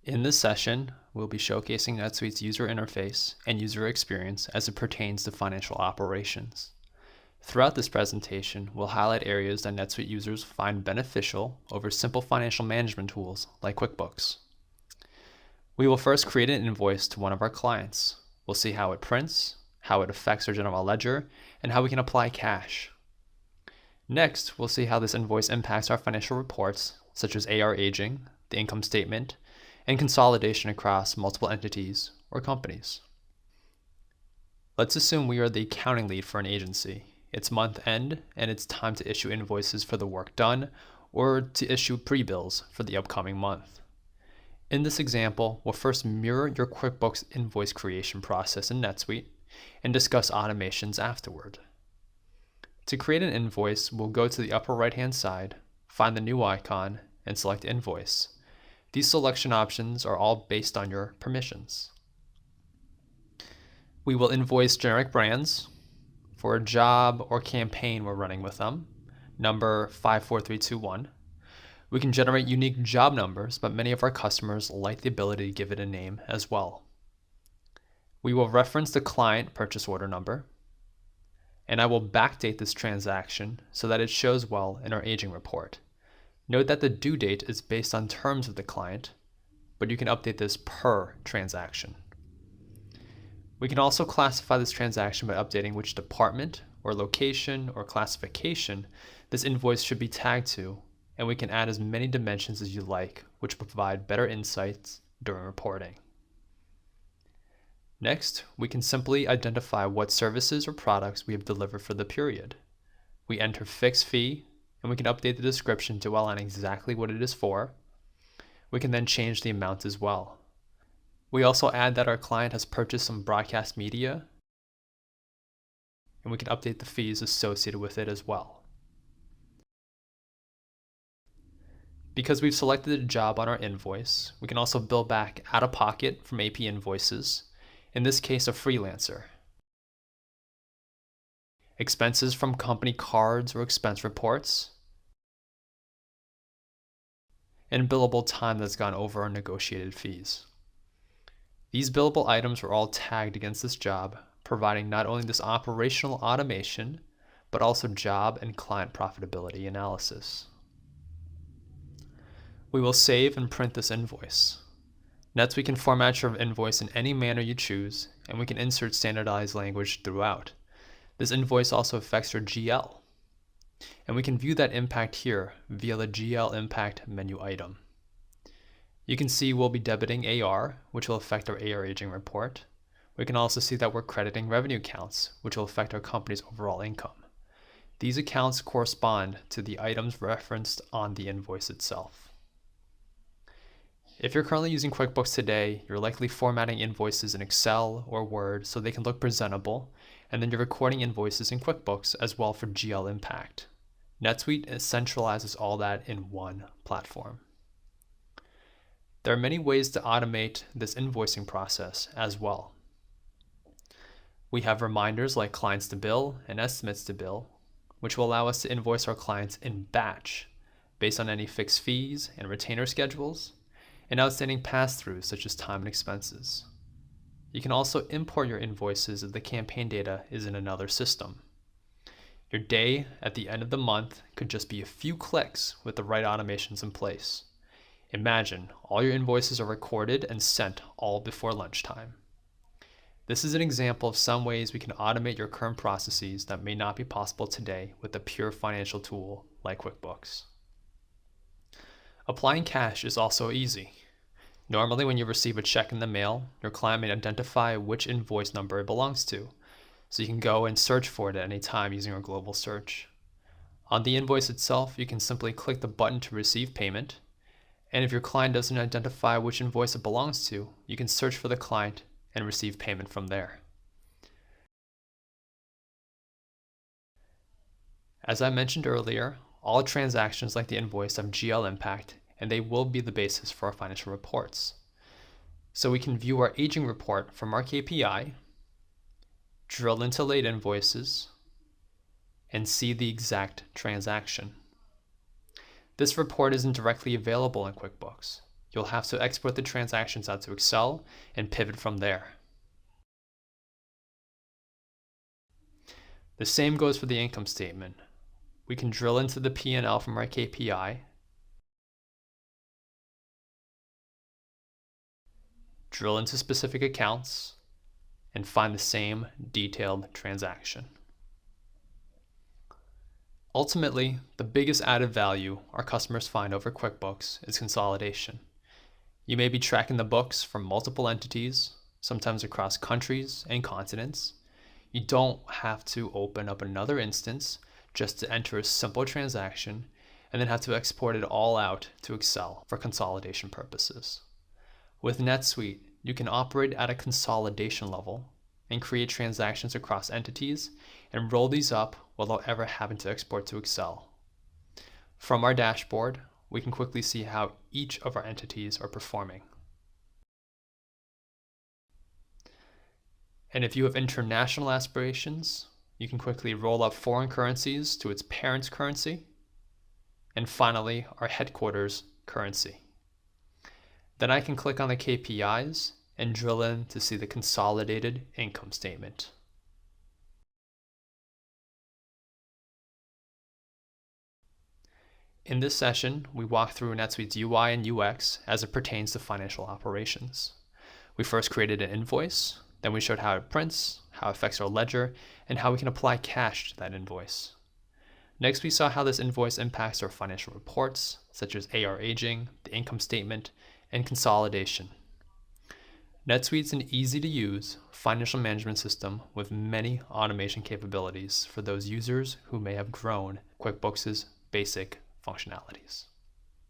In this session, we'll be showcasing NetSuite's user interface and user experience as it pertains to financial operations. Throughout this presentation, we'll highlight areas that NetSuite users find beneficial over simple financial management tools like QuickBooks. We will first create an invoice to one of our clients. We'll see how it prints, how it affects our general ledger, and how we can apply cash. Next, we'll see how this invoice impacts our financial reports, such as AR aging, the income statement, and consolidation across multiple entities or companies. Let's assume we are the accounting lead for an agency. It's month end, and it's time to issue invoices for the work done or to issue pre-bills for the upcoming month. In this example, we'll first mirror your QuickBooks invoice creation process in NetSuite and discuss automations afterward. To create an invoice, we'll go to the upper right-hand side, find the new icon, and select Invoice. These selection options are all based on your permissions. We will invoice generic brands for a job or campaign we're running with them, number 54321. We can generate unique job numbers, but many of our customers like the ability to give it a name as well. We will reference the client purchase order number, and I will backdate this transaction so that it shows well in our aging report. Note that the due date is based on terms of the client, but you can update this per transaction. We can also classify this transaction by updating which department or location or classification this invoice should be tagged to, and we can add as many dimensions as you like, which will provide better insights during reporting. Next, we can simply identify what services or products we have delivered for the period. We enter fixed fee, and we can update the description to outline exactly what it is for. We can then change the amount as well. We also add that our client has purchased some broadcast media, and we can update the fees associated with it as well. Because we've selected a job on our invoice, we can also bill back out of pocket from AP invoices, in this case a freelancer. Expenses from company cards or expense reports, and billable time that's gone over our negotiated fees. These billable items are all tagged against this job, providing not only this operational automation, but also job and client profitability analysis. We will save and print this invoice. NetSuite can format your invoice in any manner you choose, and we can insert standardized language throughout. This invoice also affects your GL, and we can view that impact here via the GL impact menu item. You can see we'll be debiting AR, which will affect our AR aging report. We can also see that we're crediting revenue accounts, which will affect our company's overall income. These accounts correspond to the items referenced on the invoice itself. If you're currently using QuickBooks today, you're likely formatting invoices in Excel or Word so they can look presentable, and then you're recording invoices in QuickBooks as well for GL impact. NetSuite centralizes all that in one platform. There are many ways to automate this invoicing process as well. We have reminders like clients to bill and estimates to bill, which will allow us to invoice our clients in batch based on any fixed fees and retainer schedules, and outstanding pass-throughs such as time and expenses. You can also import your invoices if the campaign data is in another system. Your day at the end of the month could just be a few clicks with the right automations in place. Imagine all your invoices are recorded and sent all before lunchtime. This is an example of some ways we can automate your current processes that may not be possible today with a pure financial tool like QuickBooks. Applying cash is also easy. Normally, when you receive a check in the mail, your client may identify which invoice number it belongs to, so you can go and search for it at any time using our global search. On the invoice itself, you can simply click the button to receive payment, and if your client doesn't identify which invoice it belongs to, you can search for the client and receive payment from there. As I mentioned earlier, all transactions like the invoice have GL impact, and they will be the basis for our financial reports. So we can view our aging report from our KPI, drill into late invoices, and see the exact transaction. This report isn't directly available in QuickBooks, You'll have to export the transactions out to Excel and pivot from there. The same goes for the income statement. We can drill into the P&L from our KPI, drill into specific accounts, and find the same detailed transaction. Ultimately, the biggest added value our customers find over QuickBooks is consolidation. You may be tracking the books from multiple entities, sometimes across countries and continents. You don't have to open up another instance just to enter a simple transaction and then have to export it all out to Excel for consolidation purposes. With NetSuite, you can operate at a consolidation level and create transactions across entities and roll these up without ever having to export to Excel. From our dashboard, we can quickly see how each of our entities are performing. And if you have international aspirations, you can quickly roll up foreign currencies to its parent currency, and finally, our headquarters currency. Then I can click on the KPIs and drill in to see the consolidated income statement. In this session, we walk through NetSuite's UI and UX as it pertains to financial operations. We first created an invoice, then we showed how it prints, how it affects our ledger, and how we can apply cash to that invoice. Next, we saw how this invoice impacts our financial reports, such as AR aging, the income statement, and consolidation. NetSuite's an easy-to-use financial management system with many automation capabilities for those users who may have grown QuickBooks' basic functionalities.